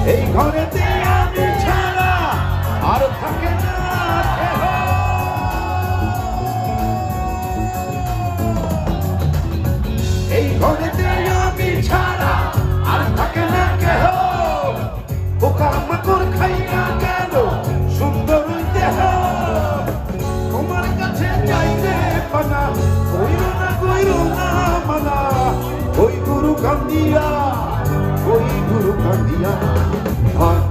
এই ঘরেতে আমি ছাড়া আর থাকে না কেহ। এই ঘরেতে আমি ছাড়া আর থাকে না কেহ। পোকামাকড় খাইয়া গেল সুন্দর দেহ। তোমার কাছে চাইতে পানা কইরো না মানা। ওই গুরু কান্দিয়া হয়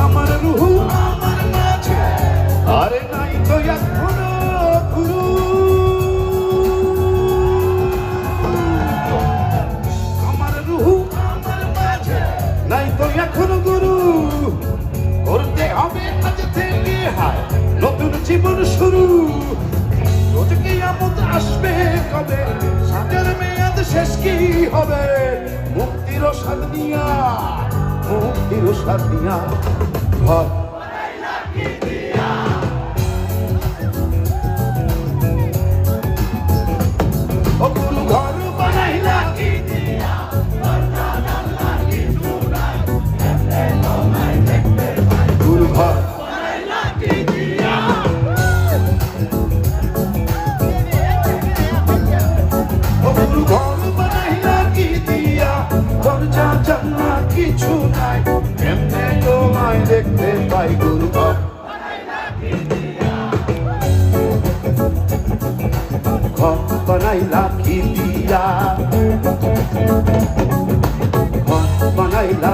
আমার রুহু আমার মাঝে আরে নাই তো এখনো গুরু। আমার রুহু আমার মাঝে নাই তো এখনো গুরু। করতে হবে আজ থেকে হায় নতুন জীবন শুরু। রোজ কিয়ামত আসবে কবে, সাজার মেয়াদ শেষ কি হবে। মুক্তির স্বাদ নিয়া ঘর ও গুরু ঘর বানাইলা কি দিয়া। গুরু ঘর বানাইলা কি দিয়া। ও গুরু ঘর বানাইলা কি দিয়া। দরজা জানলা কিছু নাই, এমনে তোমায় দেখতে পাই। গুরু ঘর বানাইলা কি দিয়া। ঘর বানাইলা কি দিয়া। ঘর বানাইলা